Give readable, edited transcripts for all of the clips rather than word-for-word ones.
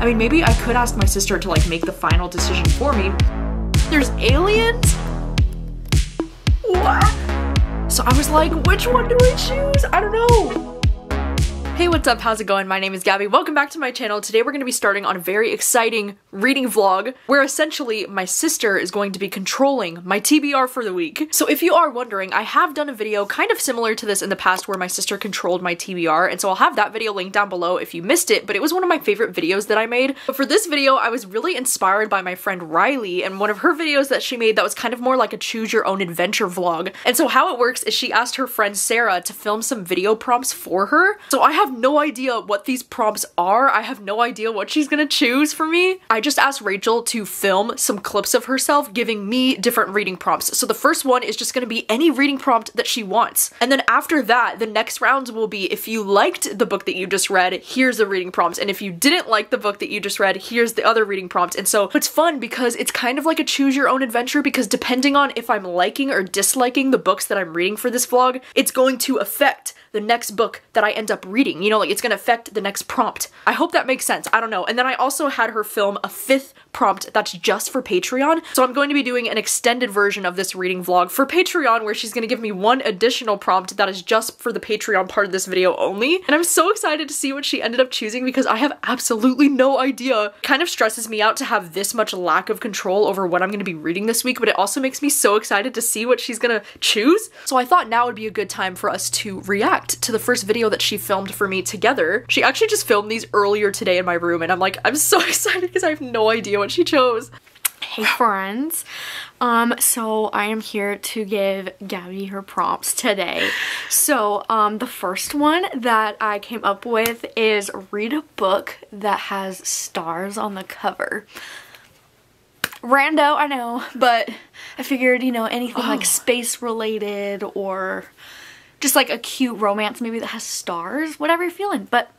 I mean, maybe I could ask my sister to like make the final decision for me. There's aliens? What? So I was like, which one do I choose? I don't know. Hey, what's up? How's it going? My name is Gabby. Welcome back to my channel. Today we're going to be starting on a very exciting reading vlog where essentially my sister is going to be controlling my TBR for the week. So if you are wondering, I have done a video kind of similar to this in the past where my sister controlled my TBR, and so I'll have that video linked down below if you missed it, but it was one of my favorite videos that I made. But for this video, I was really inspired by my friend Riley and one of her videos that she made that was kind of more like a choose your own adventure vlog. And so how it works is she asked her friend Sarah to film some video prompts for her. So I have no idea what these prompts are. I have no idea what she's gonna choose for me. I just asked Rachel to film some clips of herself giving me different reading prompts. So the first one is just gonna be any reading prompt that she wants. And then after that, the next rounds will be if you liked the book that you just read, here's the reading prompts. And if you didn't like the book that you just read, here's the other reading prompts. And so it's fun because it's kind of like a choose your own adventure, because depending on if I'm liking or disliking the books that I'm reading for this vlog, it's going to affect the next book that I end up reading. You know, like it's gonna affect the next prompt. I hope that makes sense. I don't know. And then I also had her film a 5th prompt that's just for Patreon. So I'm going to be doing an extended version of this reading vlog for Patreon where she's gonna give me one additional prompt that is just for the Patreon part of this video only. And I'm so excited to see what she ended up choosing because I have absolutely no idea. It kind of stresses me out to have this much lack of control over what I'm gonna be reading this week, but it also makes me so excited to see what she's gonna choose. So I thought now would be a good time for us to react to the first video that she filmed for me together. She actually just filmed these earlier today in my room, and I'm so excited because I have no idea what she chose. Hey friends, so I am here to give Gabby her prompts today. So the first one that I came up with is read a book that has stars on the cover. Rando, I know, but I figured, you know, anything like space related or just like a cute romance maybe that has stars, whatever you're feeling, but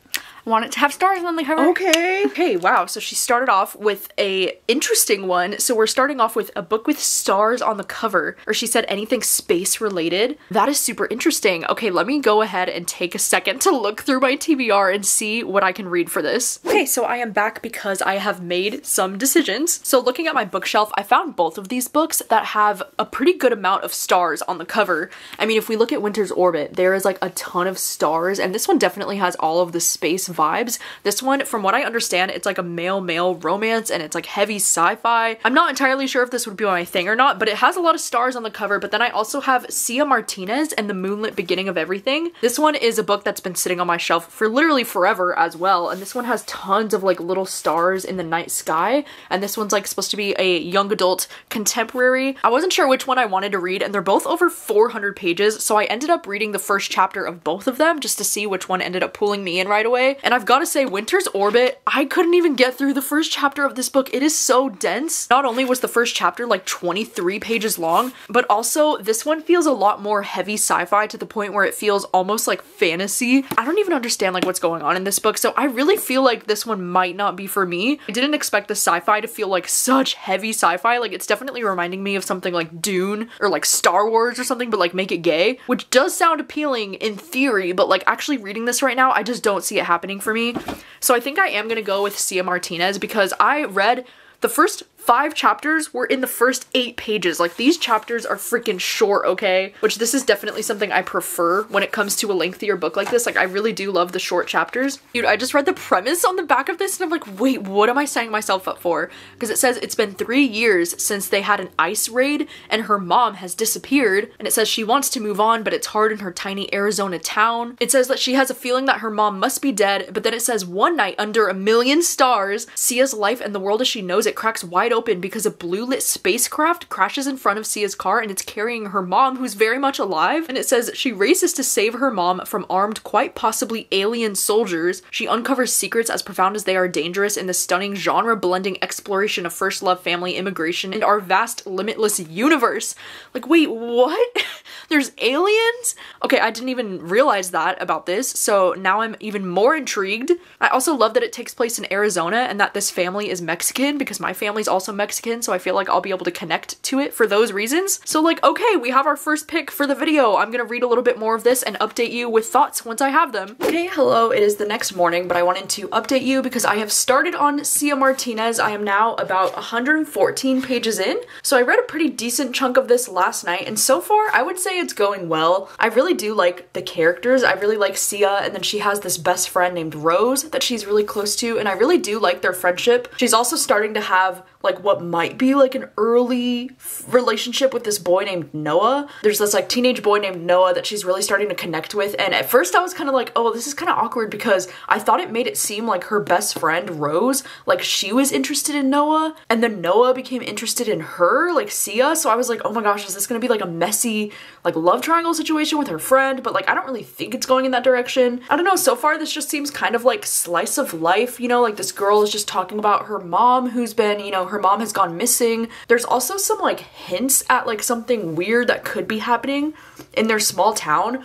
I want it to have stars on the cover. Okay. Okay, wow. So she started off with a interesting one. So we're starting off with a book with stars on the cover, or she said anything space related. That is super interesting. Okay, let me go ahead and take a second to look through my TBR and see what I can read for this. Okay, so I am back because I have made some decisions. So looking at my bookshelf, I found both of these books that have a pretty good amount of stars on the cover. I mean, if we look at Winter's Orbit, there is like a ton of stars, and this one definitely has all of the space vibes. This one, from what I understand, it's like a male-male romance and it's like heavy sci-fi. I'm not entirely sure if this would be my thing or not, but it has a lot of stars on the cover. But then I also have Cia Martinez and the Moonlit Beginning of Everything. This one is a book that's been sitting on my shelf for literally forever as well, and this one has tons of like little stars in the night sky, and this one's like supposed to be a young adult contemporary. I wasn't sure which one I wanted to read, and they're both over 400 pages, so I ended up reading the first chapter of both of them just to see which one ended up pulling me in right away. And I've got to say, Winter's Orbit, I couldn't even get through the first chapter of this book. It is so dense. Not only was the first chapter like 23 pages long, but also this one feels a lot more heavy sci-fi to the point where it feels almost like fantasy. I don't even understand like what's going on in this book, so I really feel like this one might not be for me. I didn't expect the sci-fi to feel like such heavy sci-fi. Like it's definitely reminding me of something like Dune or like Star Wars or something, but like make it gay, which does sound appealing in theory, but like actually reading this right now, I just don't see it happening for me. So I think I am gonna go with Cia Martinez because I read the first 5 chapters were in the first 8 pages. Like these chapters are freaking short, okay? Which this is definitely something I prefer when it comes to a lengthier book like this. Like I really do love the short chapters. Dude, I just read the premise on the back of this and I'm like, wait, what am I signing myself up for? Because it says it's been 3 years since they had an ice raid and her mom has disappeared. And it says she wants to move on, but it's hard in her tiny Arizona town. It says that she has a feeling that her mom must be dead, but then it says one night under a million stars, Cia's life and the world as she knows it cracks wide open because a blue lit spacecraft crashes in front of Cia's car and it's carrying her mom, who's very much alive. And it says she races to save her mom from armed, quite possibly alien soldiers. She uncovers secrets as profound as they are dangerous in the stunning genre blending exploration of first love, family, immigration, and our vast limitless universe. Like, wait, what? There's aliens? Okay, I didn't even realize that about this, so now I'm even more intrigued. I also love that it takes place in Arizona and that this family is Mexican because my family's also also Mexican, so I feel like I'll be able to connect to it for those reasons. So like, okay, we have our first pick for the video. I'm gonna read a little bit more of this and update you with thoughts once I have them. Okay, hello, it is the next morning, but I wanted to update you because I have started on Cia Martinez. I am now about 114 pages in, so I read a pretty decent chunk of this last night, and so far I would say it's going well. I really do like the characters. I really like Cia, and then she has this best friend named Rose that she's really close to, and I really do like their friendship. She's also starting to have like what might be like an early relationship with this boy named Noah. There's this like teenage boy named Noah that she's really starting to connect with, and at first I was kind of like, oh, this is kind of awkward because I thought it made it seem like her best friend Rose, like she was interested in Noah, and then Noah became interested in her, like Cia, so I was like, oh my gosh, is this gonna be like a messy like love triangle situation with her friend? But like I don't really think it's going in that direction. I don't know, so far this just seems kind of like slice of life, you know, like this girl is just talking about her mom who's been, you know, her mom has gone missing. There's also some like hints at like something weird that could be happening in their small town.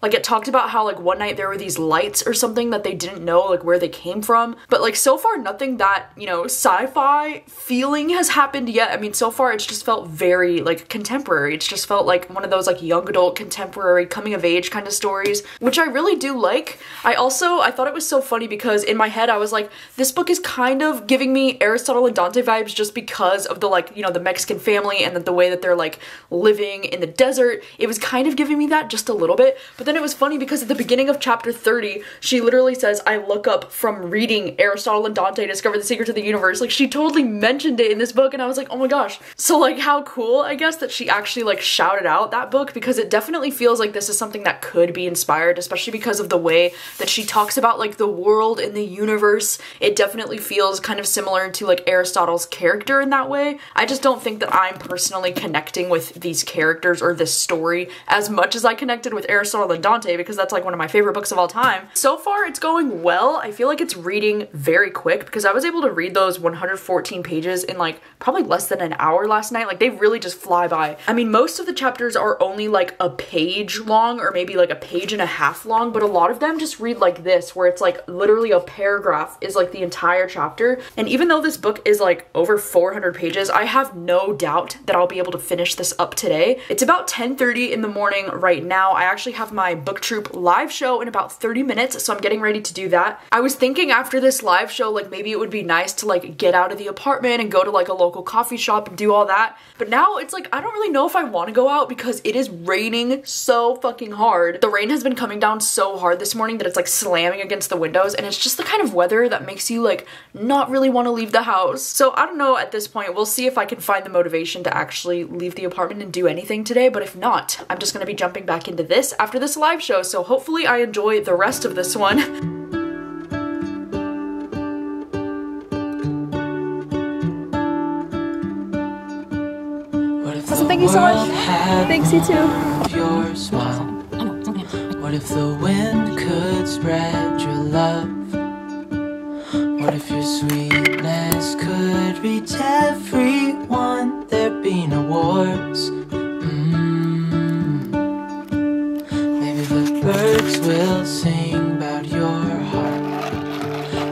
Like it talked about how like one night there were these lights or something that they didn't know like where they came from. But like so far nothing that, you know, sci-fi feeling has happened yet. I mean, so far it's just felt very like contemporary. It's just felt like one of those like young adult contemporary coming of age kind of stories, which I really do like. I thought it was so funny because in my head I was like, this book is kind of giving me Aristotle and Dante vibes just because of the like, you know, the Mexican family and the way that they're like living in the desert. It was kind of giving me that just a little bit. But then it was funny because at the beginning of chapter 30, she literally says, I look up from reading Aristotle and Dante to discover the secrets of the universe. Like she totally mentioned it in this book, and I was like, oh my gosh. So like how cool, I guess, that she actually like shouted out that book, because it definitely feels like this is something that could be inspired, especially because of the way that she talks about like the world and the universe. It definitely feels kind of similar to like Aristotle's character in that way. I just don't think that I'm personally connecting with these characters or this story as much as I connected with Aristotle and Dante, because that's like one of my favorite books of all time. So far it's going well. I feel like it's reading very quick because I was able to read those 114 pages in like probably less than an hour last night. Like they really just fly by. I mean, most of the chapters are only like a page long or maybe like a page and a half long, but a lot of them just read like this, where it's like literally a paragraph is like the entire chapter. And even though this book is like over 400 pages, I have no doubt that I'll be able to finish this up today. It's about 10:30 in the morning right now. I actually have my BookTube live show in about 30 minutes, so I'm getting ready to do that. I was thinking after this live show, like maybe it would be nice to like get out of the apartment and go to like a local coffee shop and do all that. But now it's like, I don't really know if I want to go out because it is raining so fucking hard. The rain has been coming down so hard this morning that it's like slamming against the windows, and it's just the kind of weather that makes you like not really want to leave the house. So I don't know at this point. We'll see if I can find the motivation to actually leave the apartment and do anything today, but if not, I'm just gonna be jumping back into this after this live show, so hopefully I enjoy the rest of this one. Awesome, thank you so much. Thanks, you too. Your smile. What if the wind could spread your love? What if your sweetness could reach everyone? There'd be no wars. Maybe the birds will sing about your heart.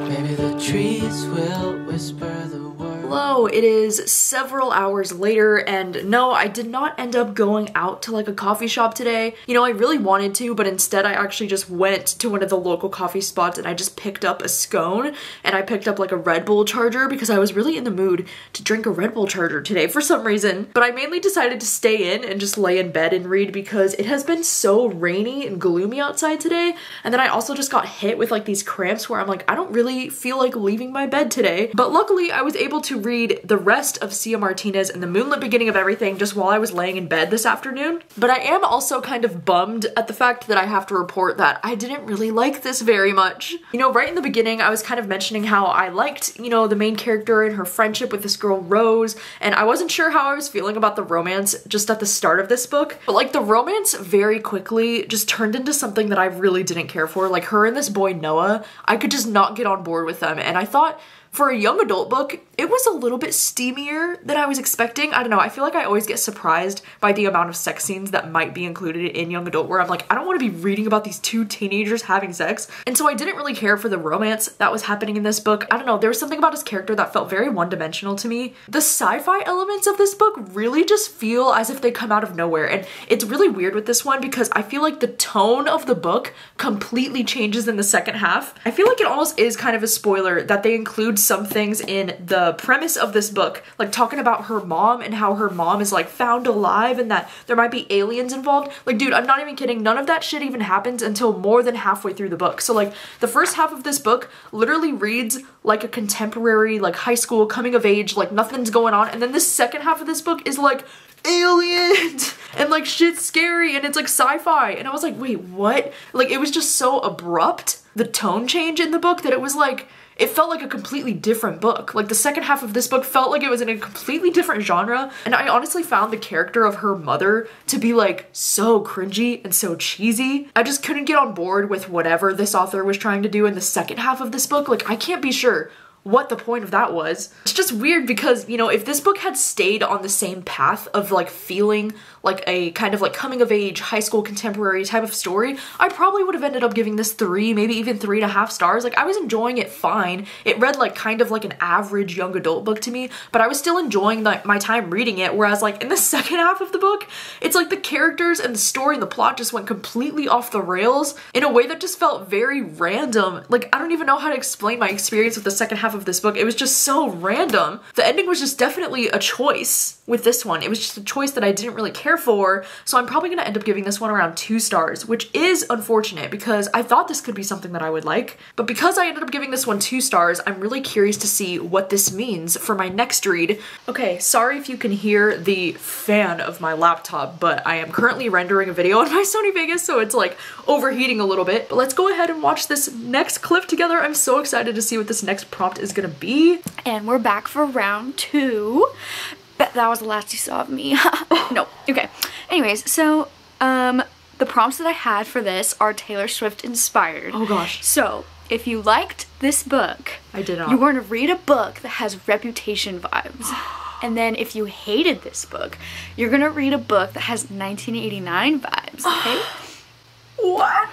Maybe the trees will whisper the word. Hello, it is several hours later, and no, I did not end up going out to like a coffee shop today. You know, I really wanted to, but instead I actually just went to one of the local coffee spots and I just picked up a scone, and I picked up like a Red Bull charger because I was really in the mood to drink a Red Bull charger today for some reason. But I mainly decided to stay in and just lay in bed and read because it has been so rainy and gloomy outside today, and then I also just got hit with like these cramps where I'm like, I don't really feel like leaving my bed today. But luckily I was able to read the rest of Cia Martinez and the moonlit beginning of everything just while I was laying in bed this afternoon. But I am also kind of bummed at the fact that I have to report that I didn't really like this very much. You know, right in the beginning I was kind of mentioning how I liked, you know, the main character and her friendship with this girl Rose, and I wasn't sure how I was feeling about the romance just at the start of this book. But like the romance very quickly just turned into something that I really didn't care for. Like her and this boy Noah, I could just not get on board with them, and I thought For a young adult book, it was a little bit steamier than I was expecting. I don't know, I feel like I always get surprised by the amount of sex scenes that might be included in young adult where I'm like, I don't want to be reading about these two teenagers having sex. And so I didn't really care for the romance that was happening in this book. I don't know, there was something about his character that felt very one-dimensional to me. The sci-fi elements of this book really just feel as if they come out of nowhere. And it's really weird with this one because I feel like the tone of the book completely changes in the second half. I feel like it almost is kind of a spoiler that they include some things in the premise of this book, like talking about her mom and how her mom is like found alive and that there might be aliens involved. Like, dude, I'm not even kidding. None of that shit even happens until more than halfway through the book. So like the first half of this book literally reads like a contemporary, like high school coming of age, like nothing's going on. And then the second half of this book is like aliens and like shit's scary and it's like sci-fi. And I was like, wait, what? Like, it was just so abrupt, the tone change in the book, that it was like, it felt like a completely different book. Like the second half of this book felt like it was in a completely different genre. And I honestly found the character of her mother to be like so cringy and so cheesy. I just couldn't get on board with whatever this author was trying to do in the second half of this book. Like, I can't be sure what the point of that was. It's just weird because, you know, if this book had stayed on the same path of like feeling like a kind of like coming of age high school contemporary type of story, I probably would have ended up giving this 3, maybe even 3.5 stars. Like, I was enjoying it fine. It read like kind of like an average young adult book to me, but I was still enjoying my time reading it. Whereas like in the second half of the book, it's like the characters and the story and the plot just went completely off the rails in a way that just felt very random. Like, I don't even know how to explain my experience with the second half of this book. It was just so random. The ending was just definitely a choice with this one. It was just a choice that I didn't really care for, so I'm probably gonna end up giving this one around 2 stars, which is unfortunate because I thought this could be something that I would like. But because I ended up giving this one 2 stars, I'm really curious to see what this means for my next read. Okay, sorry if you can hear the fan of my laptop, but I am currently rendering a video on my Sony Vegas, so it's like overheating a little bit. But let's go ahead and watch this next clip together. I'm so excited to see what this next prompt is gonna be. And we're back for round 2. Bet that was the last you saw of me. No. Okay. Anyways, so the prompts that I had for this are Taylor Swift inspired. Oh gosh. So if you liked this book, I did not. You're going to read a book that has Reputation vibes. And then if you hated this book, you're gonna read a book that has 1989 vibes. Okay. What?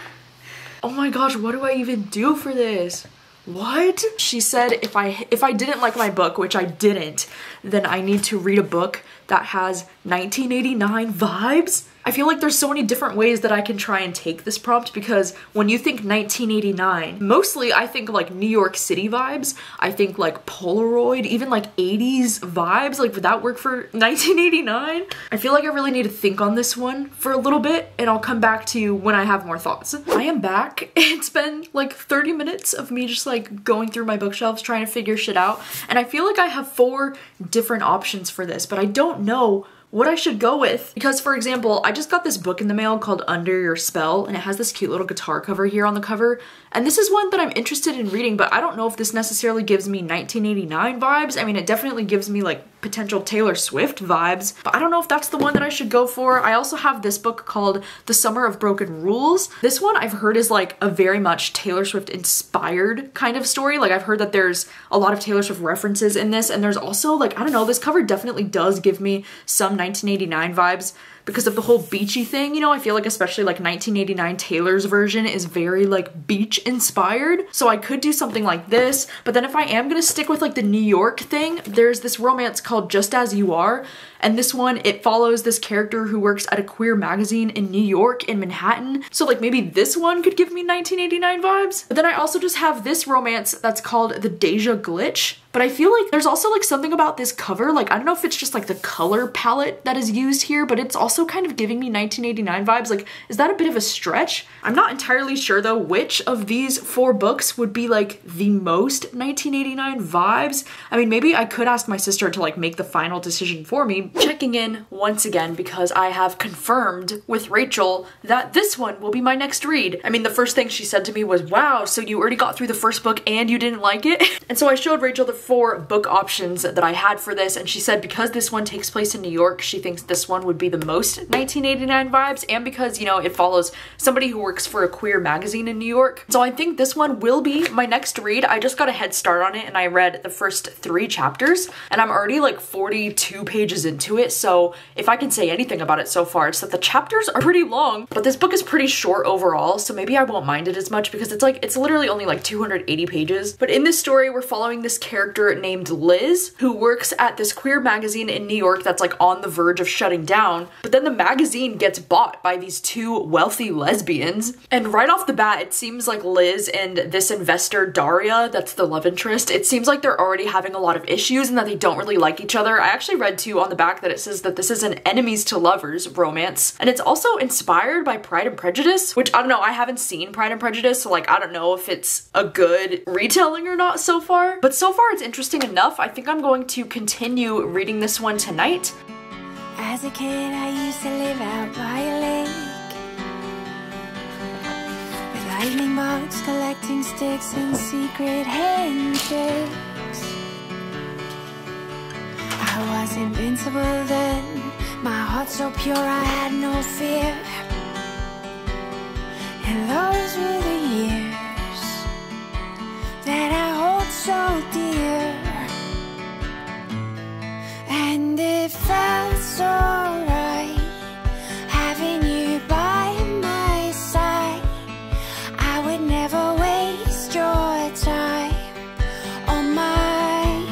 Oh my gosh, what do I even do for this? What? She said if I didn't like my book, which I didn't, then I need to read a book that has 1989 vibes? I feel like there's so many different ways that I can try and take this prompt, because when you think 1989, mostly I think like New York City vibes. I think like Polaroid, even like 80s vibes. Like, would that work for 1989? I feel like I really need to think on this one for a little bit, and I'll come back to you when I have more thoughts. I am back. It's been like 30 minutes of me just like going through my bookshelves trying to figure shit out, and I feel like I have 4 different options for this, but I don't know what I should go with. Because, for example, I just got this book in the mail called Under Your Spell, and it has this cute little guitar cover here on the cover, and this is one that I'm interested in reading, but I don't know if this necessarily gives me 1989 vibes. I mean, it definitely gives me like potential Taylor Swift vibes, but I don't know if that's the one that I should go for. I also have this book called The Summer of Broken Rules. This one I've heard is like a very much Taylor Swift inspired kind of story. Like, I've heard that there's a lot of Taylor Swift references in this, and there's also like, I don't know, this cover definitely does give me some 1989 vibes because of the whole beachy thing, you know. I feel like especially like 1989 Taylor's version is very like beach inspired, so I could do something like this. But then if I am gonna stick with like the New York thing, there's this romance called Just As You Are, and this one, it follows this character who works at a queer magazine in New York, in Manhattan, so like maybe this one could give me 1989 vibes. But then I also just have this romance that's called The Deja Glitch, but I feel like there's also like something about this cover, like I don't know if it's just like the color palette that is used here, but it's also kind of giving me 1989 vibes. Like, is that a bit of a stretch? I'm not entirely sure though which of these 4 books would be like the most 1989 vibes. I mean, maybe I could ask my sister to like make the final decision for me. Checking in once again because I have confirmed with Rachel that this one will be my next read. I mean, the first thing she said to me was, wow, so you already got through the first book and you didn't like it? And so I showed Rachel the 4 book options that I had for this, and she said because this one takes place in New York, she thinks this one would be the most 1989 vibes, and because, you know, it follows somebody who works for a queer magazine in New York. So I think this one will be my next read. I just got a head start on it and I read the first 3 chapters and I'm already like 42 pages into it. So if I can say anything about it so far, it's that the chapters are pretty long, but this book is pretty short overall. So maybe I won't mind it as much because it's literally only like 280 pages. But in this story, we're following this character named Liz who works at this queer magazine in New York that's like on the verge of shutting down. But then the magazine gets bought by these 2 wealthy lesbians. And right off the bat, it seems like Liz and this investor Daria, that's the love interest, it seems like they're already having a lot of issues and that they don't really like each other. I actually read too on the back that it says that this is an enemies to lovers romance. And it's also inspired by Pride and Prejudice, which I don't know, I haven't seen Pride and Prejudice, so like I don't know if it's a good retelling or not so far. But so far it's interesting enough. I think I'm going to continue reading this one tonight. As a kid, I used to live out by a lake with lightning bugs, collecting sticks and secret handshakes. I was invincible then, my heart so pure I had no fear. And those were the years that I hold so dear. And it felt so right having you by my side. I would never waste your time on mine.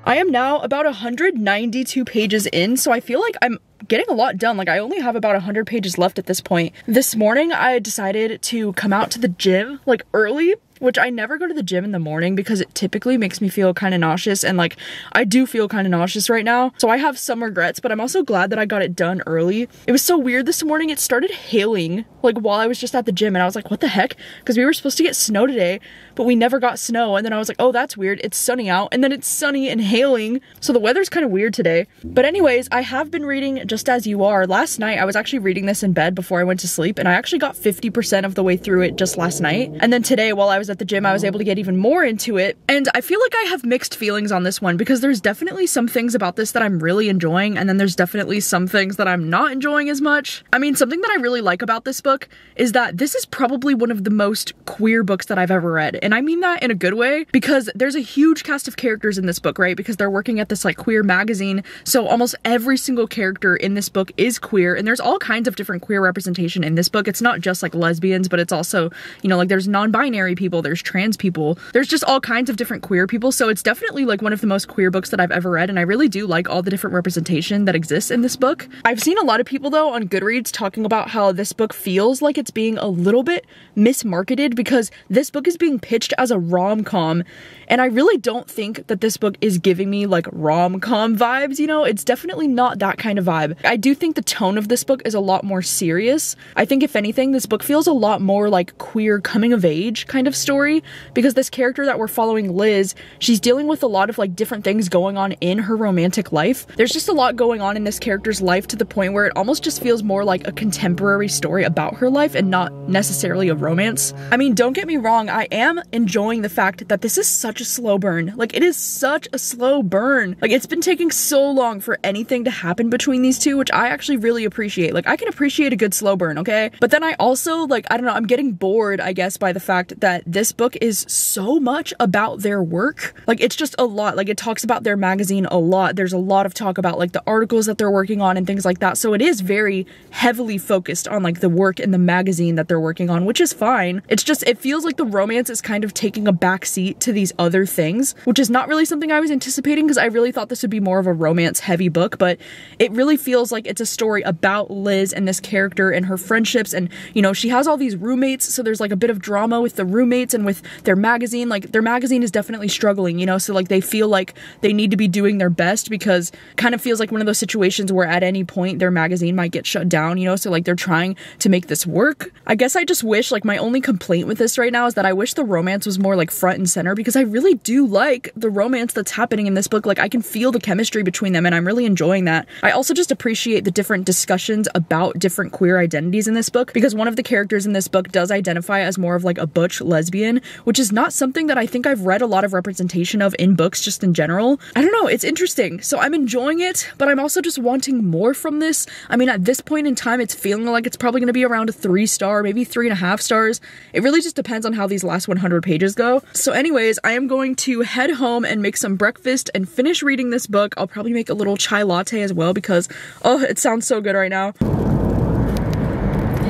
I am now about 192 pages in, so I feel like I'm getting a lot done. Like I only have about 100 pages left at this point. This morning I decided to come out to the gym like early, which I never go to the gym in the morning because it typically makes me feel kind of nauseous, and like I do feel kind of nauseous right now. So I have some regrets, but I'm also glad that I got it done early. It was so weird this morning. It started hailing like while I was just at the gym and I was like, what the heck? Because we were supposed to get snow today, but we never got snow. And then I was like, oh, that's weird. It's sunny out, and then it's sunny and hailing. So the weather's kind of weird today. But anyways, I have been reading Just As You Are. Last night I was actually reading this in bed before I went to sleep, and I actually got 50% of the way through it just last night. And then today while I was at the gym, I was able to get even more into it. And I feel like I have mixed feelings on this one because there's definitely some things about this that I'm really enjoying, and then there's definitely some things that I'm not enjoying as much. I mean, something that I really like about this book is that this is probably one of the most queer books that I've ever read. And I mean that in a good way because there's a huge cast of characters in this book, right? Because they're working at this like queer magazine. So almost every single character in this book is queer, and there's all kinds of different queer representation in this book. It's not just like lesbians, but it's also, you know, like there's non-binary people, there's trans people, there's just all kinds of different queer people. So it's definitely like one of the most queer books that I've ever read, and I really do like all the different representation that exists in this book. I've seen a lot of people though on Goodreads talking about how this book feels like it's being a little bit mismarketed because this book is being pitched as a rom-com, and I really don't think that this book is giving me like rom-com vibes, you know? It's definitely not that kind of vibe. I do think the tone of this book is a lot more serious. I think if anything, this book feels a lot more like queer coming of age kind of story, because this character that we're following, Liz, she's dealing with a lot of like different things going on in her romantic life. There's just a lot going on in this character's life to the point where it almost just feels more like a contemporary story about her life and not necessarily a romance. I mean, don't get me wrong, I am enjoying the fact that this is such a slow burn. Like, it is such a slow burn. Like, it's been taking so long for anything to happen between these two, which I actually really appreciate. Like, I can appreciate a good slow burn, okay? But then I also, like, I don't know, I'm getting bored, I guess, by the fact that this book is so much about their work. Like, it's just a lot. Like, it talks about their magazine a lot. There's a lot of talk about, like, the articles that they're working on and things like that. So it is very heavily focused on, like, the work in the magazine that they're working on, which is fine. It's just, it feels like the romance is kind of taking a back seat to these other things, which is not really something I was anticipating because I really thought this would be more of a romance-heavy book, but it really feels like it's a story about Liz and this character and her friendships, and, you know, she has all these roommates, so there's, like, a bit of drama with the roommates and with their magazine. Like, their magazine is definitely struggling, you know, so, like, they feel like they need to be doing their best because it kind of feels like one of those situations where at any point their magazine might get shut down, you know, so, like, they're trying to make this work. I guess I just wish, like, my only complaint with this right now is that I wish the romance was more like front and center, because I really do like the romance that's happening in this book. Like I can feel the chemistry between them and I'm really enjoying that. I also just appreciate the different discussions about different queer identities in this book, because one of the characters in this book does identify as more of like a butch lesbian, which is not something that I think I've read a lot of representation of in books just in general. I don't know, it's interesting. So I'm enjoying it, but I'm also just wanting more from this. I mean, at this point in time, it's feeling like it's probably going to be around a 3-star, maybe 3.5 stars. It really just depends on how these last 100 pages go. So anyways, I am going to head home and make some breakfast and finish reading this book. I'll probably make a little chai latte as well because, oh, it sounds so good right now.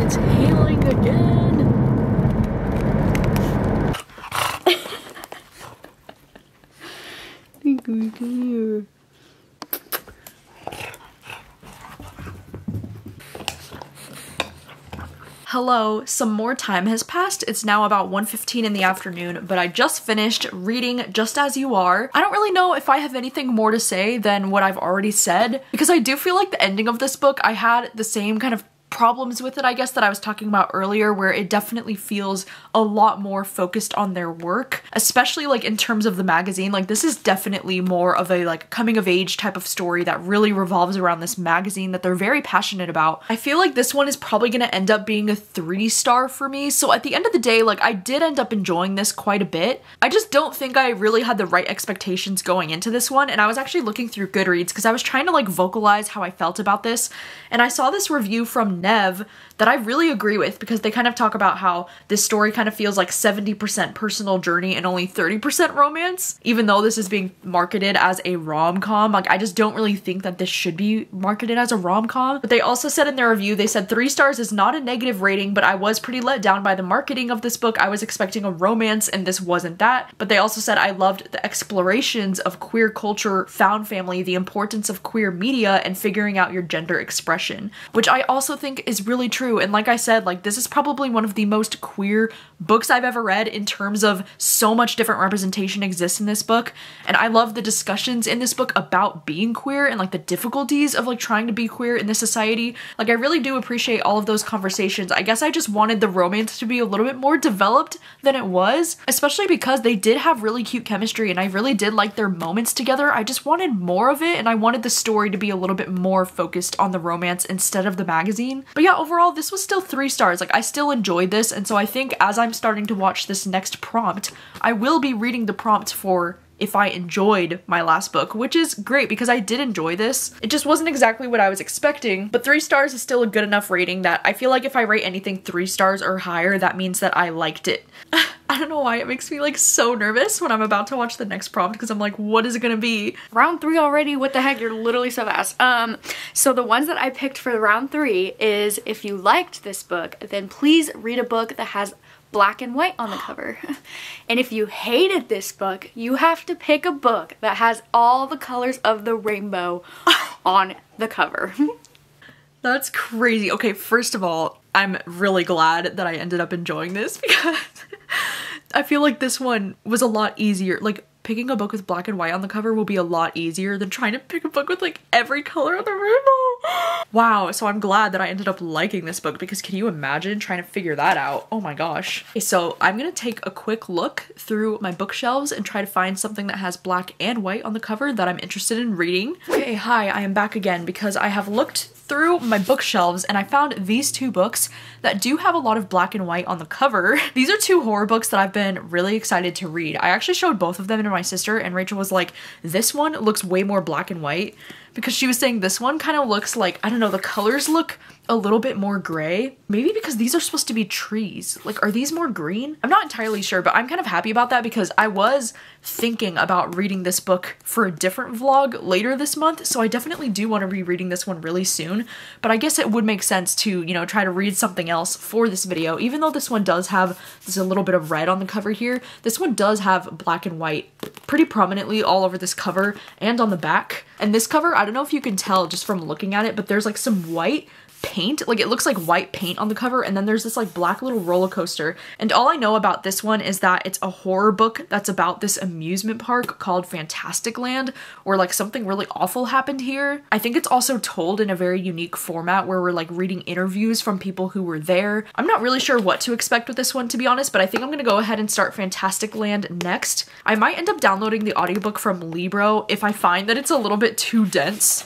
It's hailing again. Hello, some more time has passed. It's now about 1:15 in the afternoon, but I just finished reading Just As You Are. I don't really know if I have anything more to say than what I've already said, because I do feel like the ending of this book, I had the same kind of problems with it, I guess, that I was talking about earlier, where it definitely feels a lot more focused on their work, especially like in terms of the magazine. Like this is definitely more of a like coming of age type of story that really revolves around this magazine that they're very passionate about. I feel like this one is probably gonna end up being a 3-star for me. So at the end of the day, like I did end up enjoying this quite a bit. I just don't think I really had the right expectations going into this one, and I was actually looking through Goodreads because I was trying to like vocalize how I felt about this, and I saw this review from Nev that I really agree with, because they kind of talk about how this story kind of feels like 70% personal journey and only 30% romance, even though this is being marketed as a rom-com. Like I just don't really think that this should be marketed as a rom-com. But they also said in their review, they said 3 stars is not a negative rating, but I was pretty let down by the marketing of this book. I was expecting a romance and this wasn't that. But they also said I loved the explorations of queer culture, found family, the importance of queer media, and figuring out your gender expression, which I also think is really true. And like I said, like this is probably one of the most queer books I've ever read in terms of so much different representation exists in this book. And I love the discussions in this book about being queer and like the difficulties of like trying to be queer in this society. Like I really do appreciate all of those conversations. I guess I just wanted the romance to be a little bit more developed than it was, especially because they did have really cute chemistry and I really did like their moments together. I just wanted more of it, and I wanted the story to be a little bit more focused on the romance instead of the magazine. But yeah, overall, this was still 3 stars. Like I still enjoyed this, and so I think as I'm starting to watch this next prompt, I will be reading the prompt for if I enjoyed my last book, which is great because I did enjoy this. It just wasn't exactly what I was expecting, but 3 stars is still a good enough rating that I feel like if I rate anything 3 stars or higher, that means that I liked it. I don't know why it makes me like so nervous when I'm about to watch the next prompt, because I'm like, what is it gonna be? Round 3 already? What the heck? You're literally so fast. So the ones that I picked for round 3 is, if you liked this book, then please read a book that has black and white on the cover. And if you hated this book, you have to pick a book that has all the colors of the rainbow on the cover. That's crazy. Okay, first of all, I'm really glad that I ended up enjoying this, because I feel like this one was a lot easier. Like picking a book with black and white on the cover will be a lot easier than trying to pick a book with like every color of the rainbow. Wow, so I'm glad that I ended up liking this book, because can you imagine trying to figure that out? Oh my gosh. Okay, so I'm gonna take a quick look through my bookshelves and try to find something that has black and white on the cover that I'm interested in reading. Okay, hi, I am back again because I have looked through my bookshelves and I found these 2 books that do have a lot of black and white on the cover. These are 2 horror books that I've been really excited to read. I actually showed both of them to my sister, and Rachel was like, this one looks way more black and white, because she was saying this one kind of looks like, I don't know, the colors look a little bit more gray. Maybe because these are supposed to be trees. Like, are these more green? I'm not entirely sure, but I'm kind of happy about that, because I was thinking about reading this book for a different vlog later this month, so I definitely do want to be reading this one really soon. But I guess it would make sense to, you know, try to read something else for this video. Even though this one does have this a little bit of red on the cover here, this one does have black and white pretty prominently all over this cover and on the back. And this cover, I don't know if you can tell just from looking at it, but there's like some white paint, like it looks like white paint on the cover, and then there's this like black little roller coaster. And all I know about this one is that it's a horror book that's about this amusement park called Fantastic Land, where like something really awful happened here. I think it's also told in a very unique format where we're like reading interviews from people who were there. I'm not really sure what to expect with this one, to be honest, but I think I'm gonna go ahead and start Fantastic Land next. I might end up downloading the audiobook from Libro if I find that it's a little bit too dense,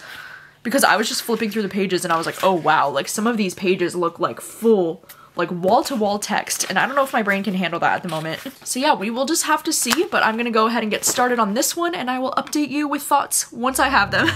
because I was just flipping through the pages and I was like, oh wow, like some of these pages look like full, like wall-to-wall text, and I don't know if my brain can handle that at the moment. So yeah, we will just have to see, but I'm gonna go ahead and get started on this one, and I will update you with thoughts once I have them.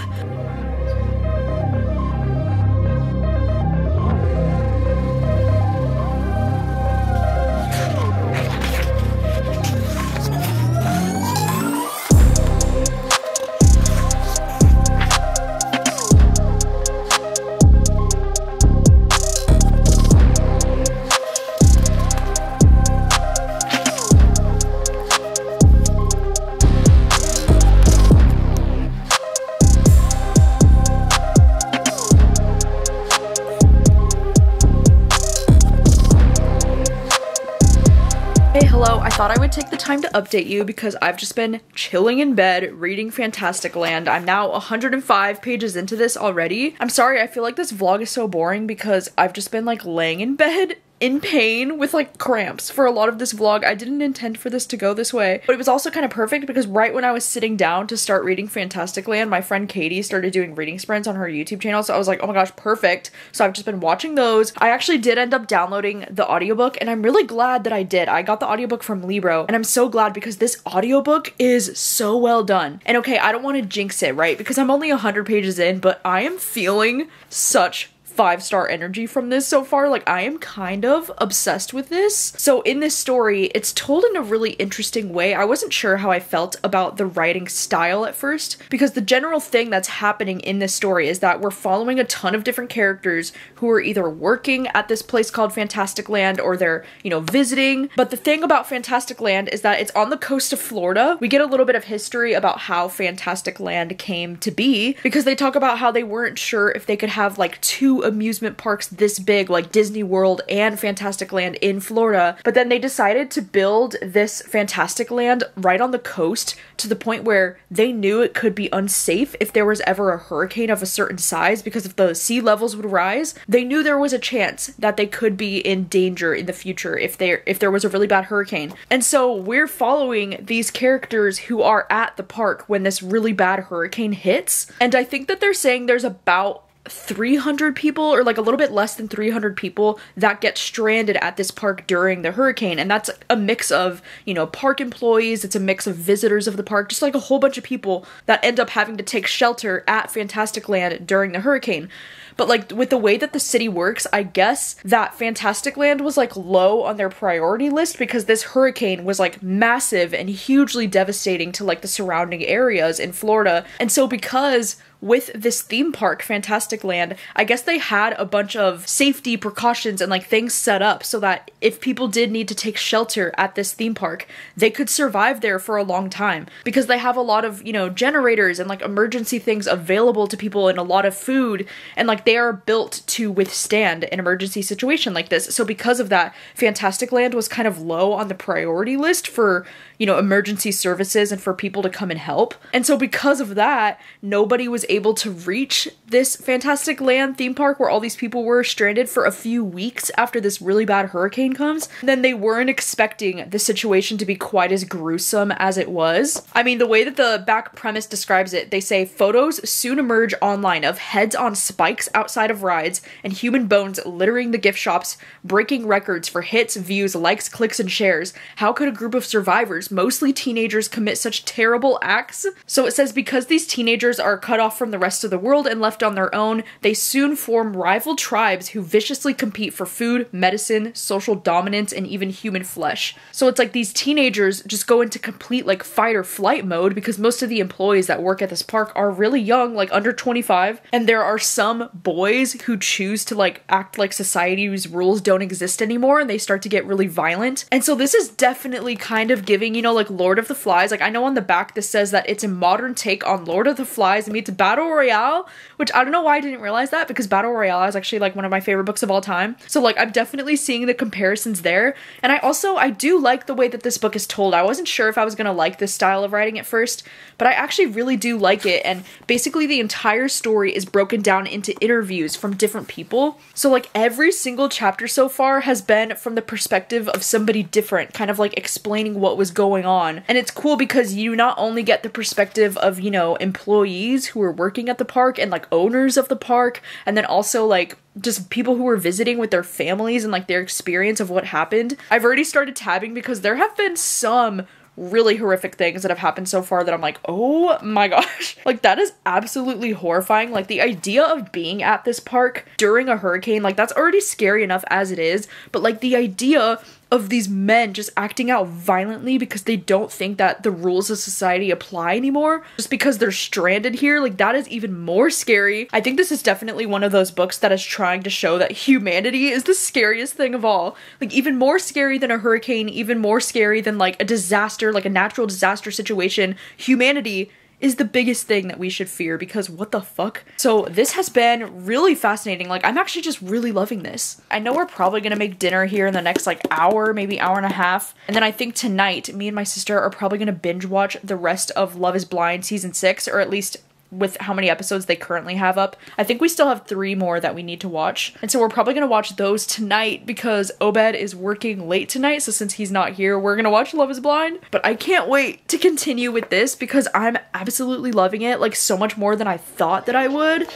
I thought I would take the time to update you because I've just been chilling in bed reading Fantastic Land. I'm now 105 pages into this already. I'm sorry, I feel like this vlog is so boring because I've just been like laying in bed in pain with like cramps for a lot of this vlog. I didn't intend for this to go this way, but it was also kind of perfect because right when I was sitting down to start reading Fantastic Land, my friend Katie started doing reading sprints on her YouTube channel, so I was like, oh my gosh, perfect. So I've just been watching those. I actually did end up downloading the audiobook, and I'm really glad that I did. I got the audiobook from Libro, and I'm so glad because this audiobook is so well done. And okay, I don't want to jinx it, right? Because I'm only 100 pages in, but I am feeling such 5-star energy from this so far. Like, I am kind of obsessed with this. So in this story, it's told in a really interesting way. I wasn't sure how I felt about the writing style at first, because the general thing that's happening in this story is that we're following a ton of different characters who are either working at this place called Fantastic Land or they're, you know, visiting. But the thing about Fantastic Land is that it's on the coast of Florida. We get a little bit of history about how Fantastic Land came to be, because they talk about how they weren't sure if they could have like 2 amusement parks this big, like Disney World and Fantastic Land in Florida, but then they decided to build this Fantastic Land right on the coast to the point where they knew it could be unsafe if there was ever a hurricane of a certain size, because if the sea levels would rise, they knew there was a chance that they could be in danger in the future if there was a really bad hurricane. And so we're following these characters who are at the park when this really bad hurricane hits, and I think that they're saying there's about 300 people, or like a little bit less than 300 people that get stranded at this park during the hurricane. And that's a mix of, you know, park employees, it's a mix of visitors of the park, just like a whole bunch of people that end up having to take shelter at Fantastic Land during the hurricane. But like with the way that the city works, I guess that Fantastic Land was like low on their priority list because this hurricane was like massive and hugely devastating to like the surrounding areas in Florida. And so because with this theme park, Fantastic Land, I guess they had a bunch of safety precautions and like things set up so that if people did need to take shelter at this theme park, they could survive there for a long time, because they have a lot of, you know, generators and like emergency things available to people and a lot of food, and like they are built to withstand an emergency situation like this. So because of that, Fantastic Land was kind of low on the priority list for, you know, emergency services and for people to come and help. And so because of that, nobody was able to reach this Fantastic Land theme park where all these people were stranded for a few weeks after this really bad hurricane comes. And then they weren't expecting the situation to be quite as gruesome as it was. I mean, the way that the back premise describes it, they say photos soon emerge online of heads on spikes outside of rides and human bones littering the gift shops, breaking records for hits, views, likes, clicks, and shares. How could a group of survivors, mostly teenagers, commit such terrible acts? So it says because these teenagers are cut off from the rest of the world and left on their own, they soon form rival tribes who viciously compete for food, medicine, social dominance, and even human flesh. So it's like these teenagers just go into complete like fight or flight mode because most of the employees that work at this park are really young, like under 25, and there are some boys who choose to like act like society's rules don't exist anymore and they start to get really violent. And so this is definitely kind of giving you know, like Lord of the Flies. Like I know on the back this says that it's a modern take on Lord of the Flies meets Battle Royale, which I don't know why I didn't realize that, because Battle Royale is actually like one of my favorite books of all time. So like I'm definitely seeing the comparisons there. And I do like the way that this book is told. I wasn't sure if I was gonna like this style of writing at first, but I actually really do like it. And basically the entire story is broken down into interviews from different people. So like every single chapter so far has been from the perspective of somebody different, kind of like explaining what was going on. And it's cool because you not only get the perspective of, you know, employees who are working at the park and like owners of the park, and then also like just people who were visiting with their families and like their experience of what happened. I've already started tabbing because there have been some really horrific things that have happened so far that I'm like, oh my gosh, like that is absolutely horrifying. Like the idea of being at this park during a hurricane, like that's already scary enough as it is, but like the idea of these men just acting out violently because they don't think that the rules of society apply anymore, just because they're stranded here, like that is even more scary. I think this is definitely one of those books that is trying to show that humanity is the scariest thing of all. Like even more scary than a hurricane, even more scary than like a disaster, like a natural disaster situation. Humanity is the biggest thing that we should fear, because what the fuck? So this has been really fascinating. Like I'm actually just really loving this. I know we're probably gonna make dinner here in the next like hour, maybe hour and a half. And then I think tonight, me and my sister are probably gonna binge watch the rest of Love is Blind season 6, or at least with how many episodes they currently have up. I think we still have 3 more that we need to watch. And so we're probably gonna watch those tonight because Obed is working late tonight. So since he's not here, we're gonna watch Love is Blind. But I can't wait to continue with this because I'm absolutely loving it, like so much more than I thought that I would.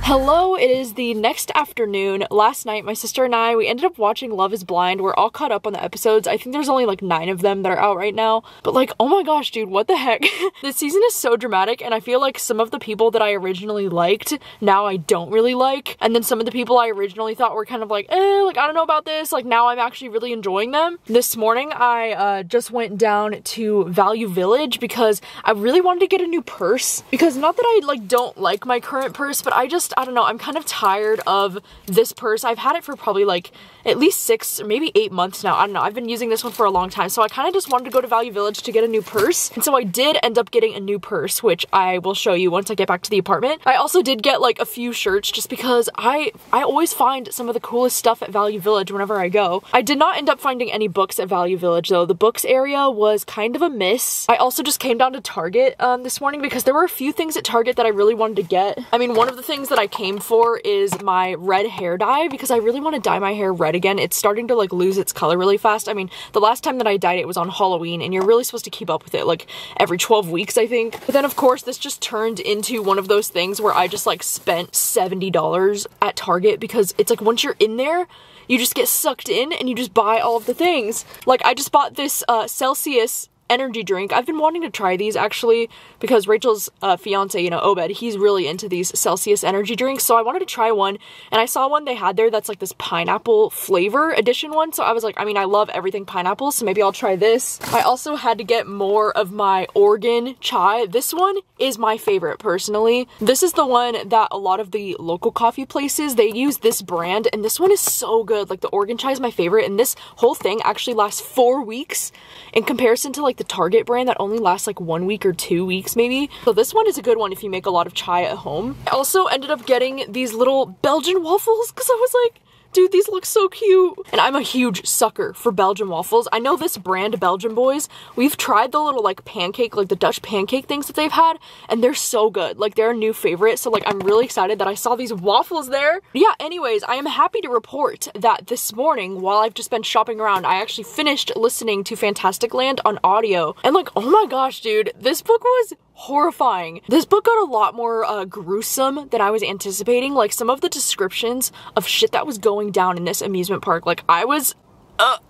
Hello, it is the next afternoon. Last night, my sister and I, we ended up watching Love is Blind. We're all caught up on the episodes. I think there's only like 9 of them that are out right now. But like, oh my gosh, dude, what the heck? This season is so dramatic, and I feel like some of the people that I originally liked, now I don't really like. And then some of the people I originally thought were kind of like, like, I don't know about this. Like, now I'm actually really enjoying them. This morning, I just went down to Value Village because I really wanted to get a new purse. Because not that I like don't like my current purse, but I don't know, I'm kind of tired of this purse. I've had it for probably like at least 6 or maybe 8 months now. I don't know, I've been using this one for a long time, so I kind of just wanted to go to Value Village to get a new purse. And so I did end up getting a new purse, which I will show you once I get back to the apartment. I also did get like a few shirts just because I always find some of the coolest stuff at Value Village whenever I go. I did not end up finding any books at Value Village though. The books area was kind of a miss. I also just came down to Target this morning because there were a few things at Target that I really wanted to get. I mean, one of the things that I came for is my red hair dye because I really want to dye my hair red again. It's starting to like lose its color really fast. I mean, the last time that I dyed it was on Halloween, and you're really supposed to keep up with it like every 12 weeks, I think. But then of course this just turned into one of those things where I just like spent $70 at Target because it's like once you're in there, you just get sucked in and you just buy all of the things. Like I just bought this Celsius energy drink. I've been wanting to try these actually because Rachel's fiance, you know, Obed, he's really into these Celsius energy drinks, so I wanted to try one, and I saw one they had there that's like this pineapple flavor edition one, so I was like, I mean, I love everything pineapple, so maybe I'll try this. I also had to get more of my Oregon chai. This one is my favorite personally. This is the one that a lot of the local coffee places, they use this brand, and this one is so good. Like the Oregon chai is my favorite, and this whole thing actually lasts 4 weeks in comparison to like the Target brand that only lasts like 1 week or 2 weeks maybe. So this one is a good one if you make a lot of chai at home. I also ended up getting these little Belgian waffles because I was like, Dude, these look so cute. And I'm a huge sucker for Belgian waffles. I know this brand, Belgian Boys, we've tried the little like pancake, like the Dutch pancake things that they've had, and they're so good. Like they're a new favorite. So like I'm really excited that I saw these waffles there. Yeah, anyways, I am happy to report that this morning, while I've just been shopping around, I actually finished listening to Fantastic Land on audio. And like, oh my gosh, dude, this book was horrifying. This book got a lot more gruesome than I was anticipating. Like some of the descriptions of shit that was going down in this amusement park, like I was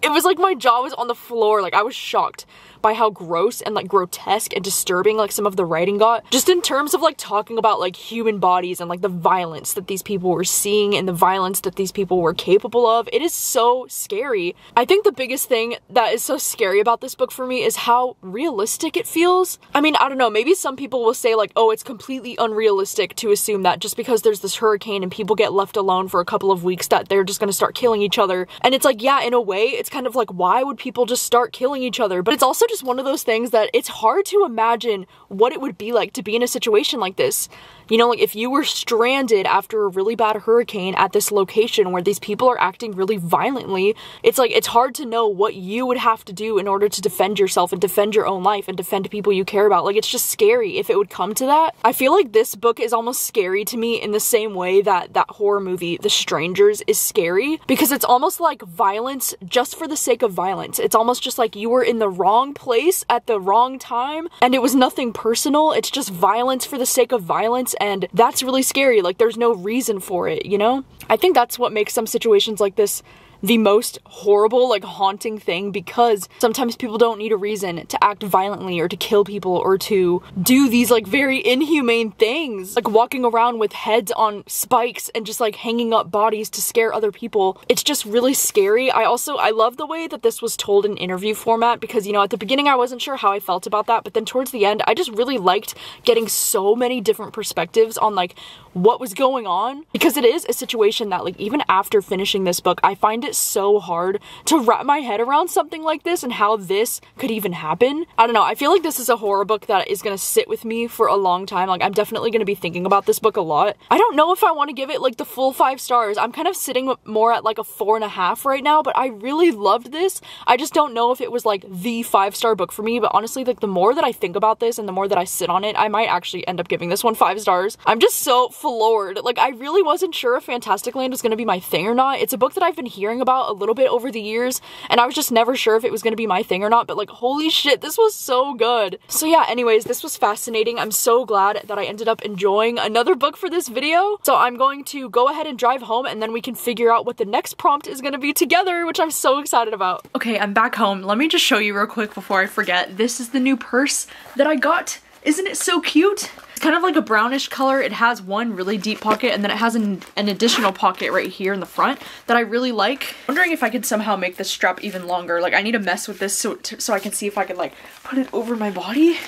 it was like my jaw was on the floor. Like I was shocked by how gross and like grotesque and disturbing like some of the writing got, just in terms of like talking about like human bodies and like the violence that these people were seeing and the violence that these people were capable of. It is so scary. I think the biggest thing that is so scary about this book for me is how realistic it feels. I mean, I don't know, maybe some people will say like, oh, it's completely unrealistic to assume that just because there's this hurricane and people get left alone for a couple of weeks that they're just gonna start killing each other. And it's like, yeah, in a way, it's kind of like, why would people just start killing each other? But it's also just one of those things that it's hard to imagine what it would be like to be in a situation like this. You know, like if you were stranded after a really bad hurricane at this location where these people are acting really violently, it's like, it's hard to know what you would have to do in order to defend yourself and defend your own life and defend people you care about. Like, it's just scary if it would come to that. I feel like this book is almost scary to me in the same way that that horror movie, The Strangers, is scary, because it's almost like violence just for the sake of violence. It's almost just like you were in the wrong place at the wrong time and it was nothing personal. It's just violence for the sake of violence. And that's really scary. Like, there's no reason for it, you know? I think that's what makes some situations like this the most horrible, like haunting thing, because sometimes people don't need a reason to act violently or to kill people or to do these like very inhumane things, like walking around with heads on spikes and just like hanging up bodies to scare other people. It's just really scary. I love the way that this was told in interview format, because, you know, at the beginning I wasn't sure how I felt about that, but then towards the end I just really liked getting so many different perspectives on like what was going on, because it is a situation that, like, even after finishing this book, I find it so hard to wrap my head around something like this and how this could even happen. I don't know, I feel like this is a horror book that is gonna sit with me for a long time. Like, I'm definitely gonna be thinking about this book a lot. I don't know if I want to give it like the full 5 stars. I'm kind of sitting more at like a 4.5 right now, but I really loved this. I just don't know if it was like the 5-star book for me, but honestly, like, the more that I think about this and the more that I sit on it, I might actually end up giving this one 5 stars. I'm just so floored. Like, I really wasn't sure if Fantastic Land was gonna be my thing or not. It's a book that I've been hearing about a little bit over the years, and I was just never sure if it was gonna be my thing or not, but like, holy shit, this was so good. So yeah, anyways, this was fascinating. I'm so glad that I ended up enjoying another book for this video. So I'm going to go ahead and drive home, and then we can figure out what the next prompt is gonna be together, which I'm so excited about. Okay, I'm back home. Let me just show you real quick before I forget. This is the new purse that I got. Isn't it so cute? It's kind of like a brownish color. It has one really deep pocket, and then it has an additional pocket right here in the front that I really like. I'm wondering if I could somehow make this strap even longer. Like, I need to mess with this so I can see if I can like put it over my body.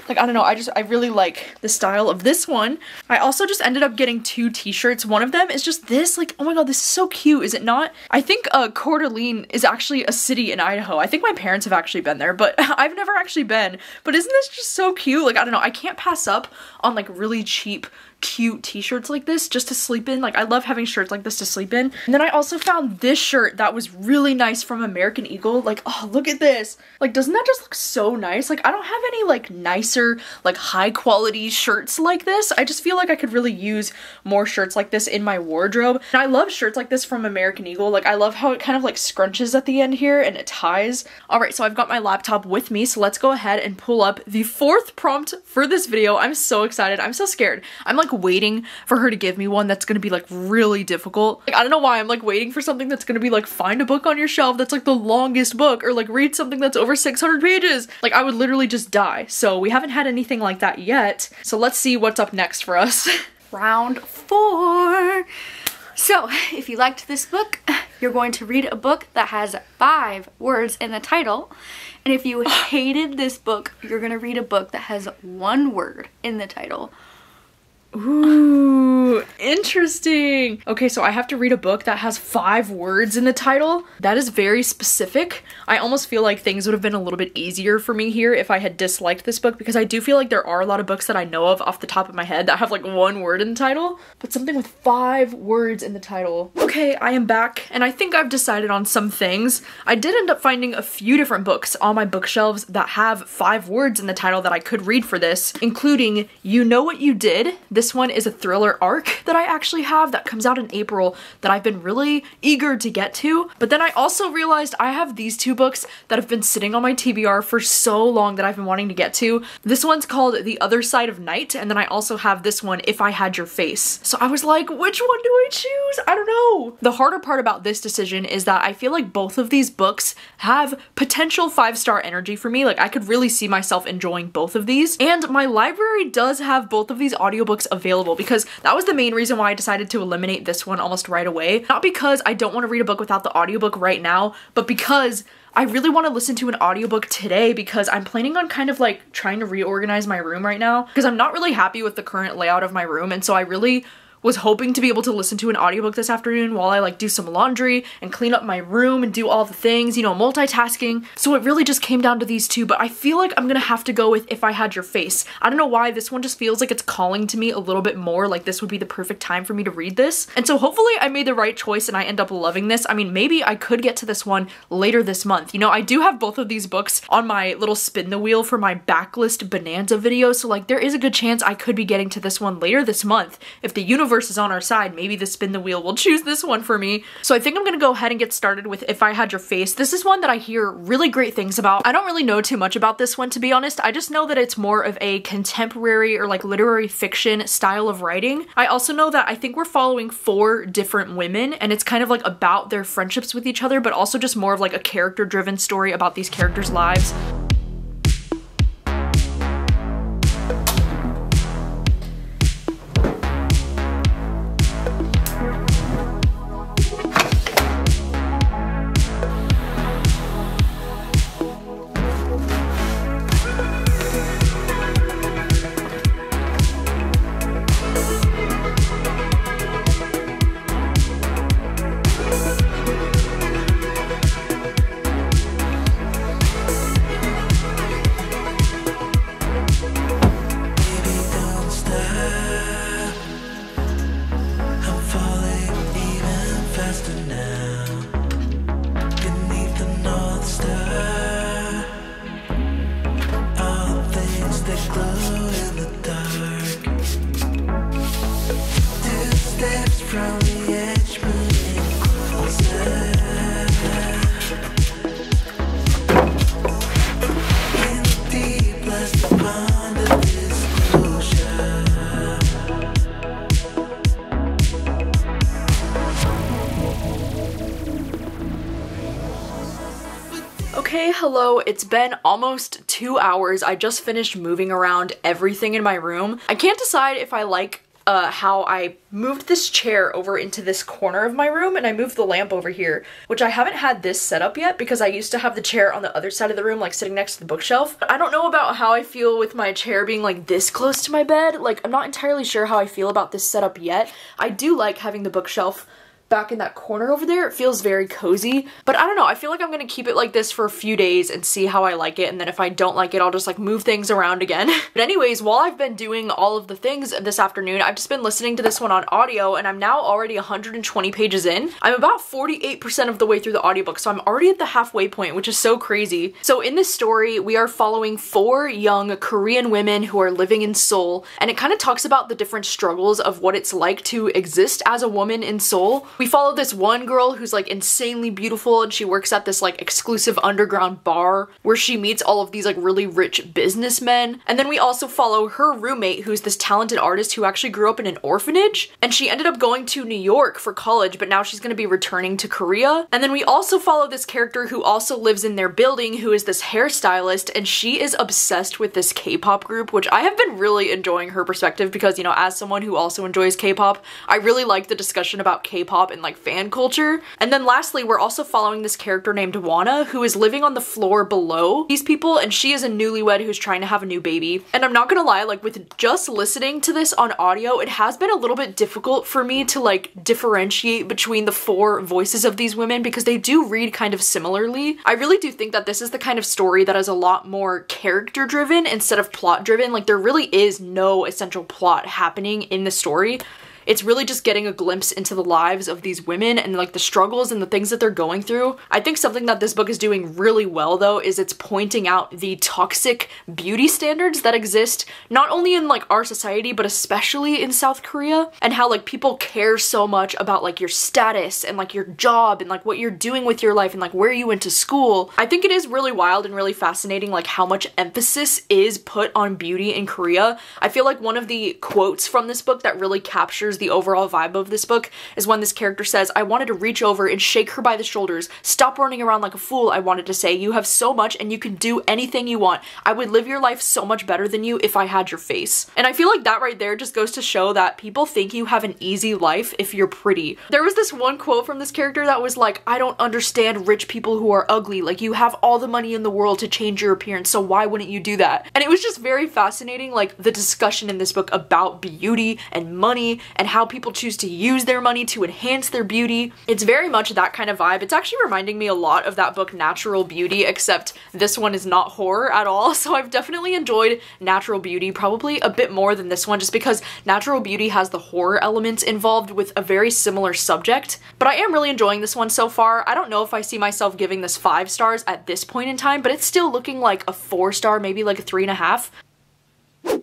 Like, I don't know, I really like the style of this one. I also just ended up getting 2 t-shirts. One of them is just this, like, oh my god, this is so cute, is it not? I think Coeur d'Alene is actually a city in Idaho. I think my parents have actually been there, but I've never actually been. But isn't this just so cute? Like, I don't know, I can't pass up on like really cheap, cute t-shirts like this just to sleep in. Like, I love having shirts like this to sleep in. And then I also found this shirt that was really nice from American Eagle. Like, oh, look at this. Like, doesn't that just look so nice? Like, I don't have any like nicer, like high quality shirts like this. I just feel like I could really use more shirts like this in my wardrobe. And I love shirts like this from American Eagle. Like, I love how it kind of like scrunches at the end here and it ties. All right, so I've got my laptop with me, so let's go ahead and pull up the 4th prompt for this video. I'm so excited. I'm so scared. I'm like waiting for her to give me one that's gonna be like really difficult. Like, I don't know why I'm like waiting for something that's gonna be like, find a book on your shelf that's like the longest book, or like read something that's over 600 pages. Like, I would literally just die. So we haven't had anything like that yet. So let's see what's up next for us. Round 4. So if you liked this book, you're going to read a book that has 5 words in the title. And if you hated this book, you're gonna read a book that has 1 word in the title. Ooh, interesting. Okay, so I have to read a book that has 5 words in the title. That is very specific. I almost feel like things would have been a little bit easier for me here if I had disliked this book, because I do feel like there are a lot of books that I know of off the top of my head that have like 1 word in the title, but something with 5 words in the title. Okay, I am back, and I think I've decided on some things. I did end up finding a few different books on my bookshelves that have 5 words in the title that I could read for this, including You Know What You Did. This one is a thriller arc that I actually have that comes out in April that I've been really eager to get to. But then I also realized I have these 2 books that have been sitting on my TBR for so long that I've been wanting to get to. This one's called The Other Side of Night, and then I also have this one, If I Had Your Face. So I was like, which one do I choose? I don't know. The harder part about this decision is that I feel like both of these books have potential 5-star energy for me. Like, I could really see myself enjoying both of these. And my library does have both of these audiobooks available, because that was the main reason why I decided to eliminate this one almost right away. Not because I don't want to read a book without the audiobook right now, but because I really want to listen to an audiobook today, because I'm planning on kind of like trying to reorganize my room right now, because I'm not really happy with the current layout of my room, and so I really was hoping to be able to listen to an audiobook this afternoon while I like do some laundry and clean up my room and do all the things, you know, multitasking. So it really just came down to these 2, but I feel like I'm gonna have to go with If I Had Your Face. I don't know why, this one just feels like it's calling to me a little bit more, like this would be the perfect time for me to read this. And so hopefully I made the right choice and I end up loving this. I mean, maybe I could get to this one later this month. You know, I do have both of these books on my little spin the wheel for my backlist bonanza video, so like there is a good chance I could be getting to this one later this month. If the universe is on our side, maybe the spin the wheel will choose this one for me. So I think I'm gonna go ahead and get started with If I Had Your Face. This is one that I hear really great things about. I don't really know too much about this one, to be honest. I just know that it's more of a contemporary or like literary fiction style of writing. I also know that I think we're following 4 different women, and it's kind of like about their friendships with each other, but also just more of like a character-driven story about these characters' lives. Okay, hello, it's been almost 2 hours. I just finished moving around everything in my room. I can't decide if I like how I moved this chair over into this corner of my room, and I moved the lamp over here, which I haven't had this set up yet because I used to have the chair on the other side of the room, like sitting next to the bookshelf. I don't know about how I feel with my chair being like this close to my bed. Like, I'm not entirely sure how I feel about this setup yet. I do like having the bookshelf back in that corner over there. It feels very cozy, but I don't know, I feel like I'm gonna keep it like this for a few days and see how I like it, and then if I don't like it, I'll just like move things around again. But anyways, while I've been doing all of the things this afternoon, I've just been listening to this one on audio, and I'm now already 120 pages in. I'm about 48% of the way through the audiobook, so I'm already at the halfway point, which is so crazy. So in this story, we are following 4 young Korean women who are living in Seoul, and it kind of talks about the different struggles of what it's like to exist as a woman in Seoul. We follow this one girl who's like insanely beautiful, and she works at this like exclusive underground bar where she meets all of these like really rich businessmen. And then we also follow her roommate, who's this talented artist who actually grew up in an orphanage, and she ended up going to New York for college, but now she's going to be returning to Korea. And then we also follow this character who also lives in their building, who is this hairstylist, and she is obsessed with this K-pop group, which I have been really enjoying her perspective because, you know, as someone who also enjoys K-pop, I really like the discussion about K-pop K-pop and like fan culture. And then lastly, we're also following this character named Wana, who is living on the floor below these people, and she is a newlywed who's trying to have a new baby. And I'm not gonna lie, like with just listening to this on audio, it has been a little bit difficult for me to like differentiate between the four voices of these women because they do read kind of similarly. I really do think that this is the kind of story that is a lot more character driven instead of plot driven. Like there really is no essential plot happening in the story. It's really just getting a glimpse into the lives of these women and like the struggles and the things that they're going through. I think something that this book is doing really well though is it's pointing out the toxic beauty standards that exist not only in like our society but especially in South Korea, and how like people care so much about like your status and like your job and like what you're doing with your life and like where you went to school. I think it is really wild and really fascinating like how much emphasis is put on beauty in Korea. I feel like one of the quotes from this book that really captures the overall vibe of this book is when this character says, "I wanted to reach over and shake her by the shoulders. Stop running around like a fool," I wanted to say. "You have so much and you can do anything you want. I would live your life so much better than you if I had your face." And I feel like that right there just goes to show that people think you have an easy life if you're pretty. There was this one quote from this character that was like, "I don't understand rich people who are ugly. Like you have all the money in the world to change your appearance, so why wouldn't you do that?" And it was just very fascinating, like the discussion in this book about beauty and money and how people choose to use their money to enhance their beauty. It's very much that kind of vibe. It's actually reminding me a lot of that book Natural Beauty, except this one is not horror at all. So I've definitely enjoyed Natural Beauty probably a bit more than this one just because Natural Beauty has the horror elements involved with a very similar subject. But I am really enjoying this one so far. I don't know if I see myself giving this 5 stars at this point in time, but it's still looking like a 4 star, maybe like a 3.5.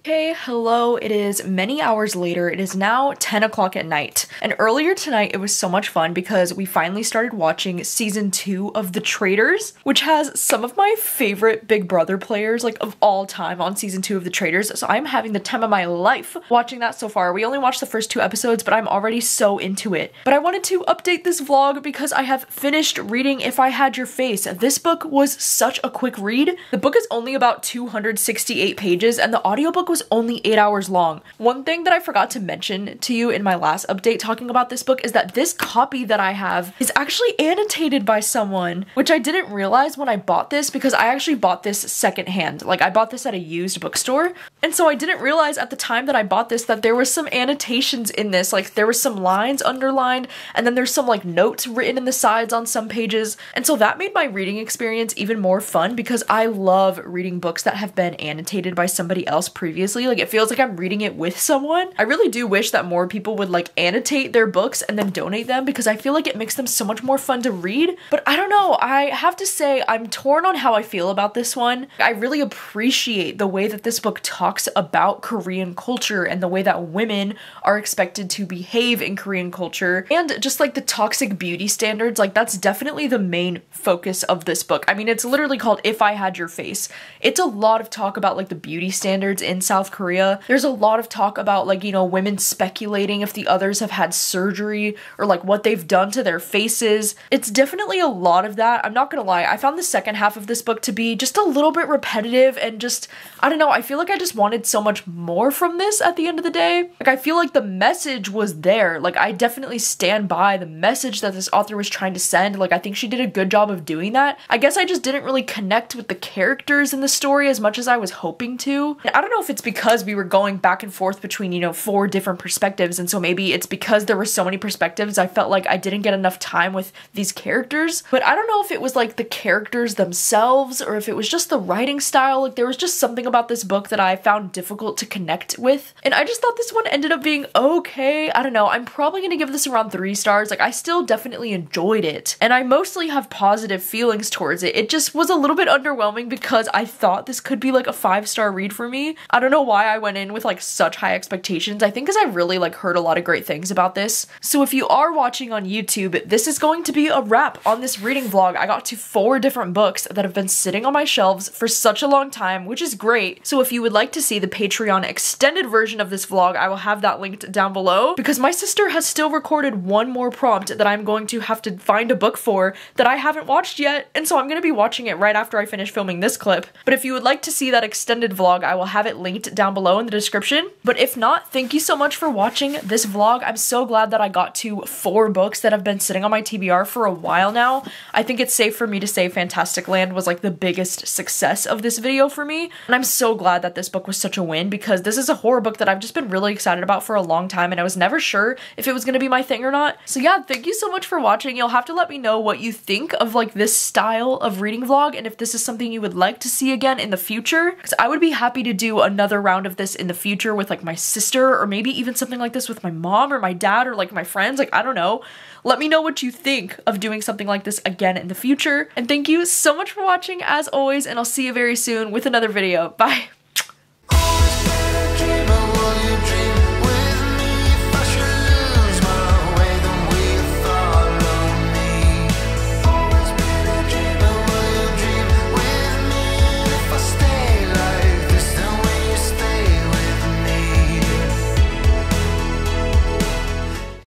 Hey, hello, it is many hours later. It is now 10 o'clock at night. And earlier tonight, it was so much fun because we finally started watching season 2 of The Traitors, which has some of my favorite Big Brother players, like of all time on season 2 of The Traitors. So I'm having the time of my life watching that so far. We only watched the first 2 episodes, but I'm already so into it. But I wanted to update this vlog because I have finished reading If I Had Your Face. This book was such a quick read. The book is only about 268 pages and the audiobook was only 8 hours long. One thing that I forgot to mention to you in my last update talking about this book is that this copy that I have is actually annotated by someone, which I didn't realize when I bought this because I actually bought this secondhand. Like I bought this at a used bookstore. And so I didn't realize at the time that I bought this that there was some annotations in this. Like there was some lines underlined and then there's some like notes written in the sides on some pages. And so that made my reading experience even more fun because I love reading books that have been annotated by somebody else previously. Like it feels like I'm reading it with someone. I really do wish that more people would like annotate their books and then donate them because I feel like it makes them so much more fun to read. But I don't know, I have to say I'm torn on how I feel about this one. I really appreciate the way that this book talks about Korean culture and the way that women are expected to behave in Korean culture and just like the toxic beauty standards. Like that's definitely the main focus of this book. I mean, it's literally called If I Had Your Face. It's a lot of talk about like the beauty standards in South Korea. There's a lot of talk about like, you know, women speculating if the others have had surgery or like what they've done to their faces. It's definitely a lot of that. I'm not gonna lie, I found the second half of this book to be just a little bit repetitive and just, I don't know, I feel like I just wanted so much more from this at the end of the day. Like I feel like the message was there. Like I definitely stand by the message that this author was trying to send. Like I think she did a good job of doing that. I guess I just didn't really connect with the characters in the story as much as I was hoping to. And I don't know if it's because we were going back and forth between, you know, 4 different perspectives, and so maybe it's because there were so many perspectives I felt like I didn't get enough time with these characters. But I don't know if it was like the characters themselves or if it was just the writing style. Like there was just something about this book that I found difficult to connect with, and I just thought this one ended up being okay. I don't know, I'm probably gonna give this around 3 stars. Like I still definitely enjoyed it and I mostly have positive feelings towards it. It just was a little bit underwhelming because I thought this could be like a 5-star read for me. I don't know why I went in with like such high expectations. I think because I really like heard a lot of great things about this. So if you are watching on YouTube, this is going to be a wrap on this reading vlog. I got to 4 different books that have been sitting on my shelves for such a long time, which is great. So if you would like to see the Patreon extended version of this vlog, I will have that linked down below, because my sister has still recorded one more prompt that I'm going to have to find a book for that I haven't watched yet, and so I'm going to be watching it right after I finish filming this clip. But if you would like to see that extended vlog, I will have it linked down below in the description. But if not, thank you so much for watching this vlog. I'm so glad that I got to 4 books that have been sitting on my TBR for a while now. I think it's safe for me to say Fantastic Land was like the biggest success of this video for me, and I'm so glad that this book was such a win, because this is a horror book that I've just been really excited about for a long time, and I was never sure if it was gonna be my thing or not. So yeah, thank you so much for watching. You'll have to let me know what you think of like this style of reading vlog, and if this is something you would like to see again in the future, because I would be happy to do another round of this in the future with like my sister, or maybe even something like this with my mom or my dad or like my friends. Like, I don't know. Let me know what you think of doing something like this again in the future. And thank you so much for watching as always, and I'll see you very soon with another video. Bye!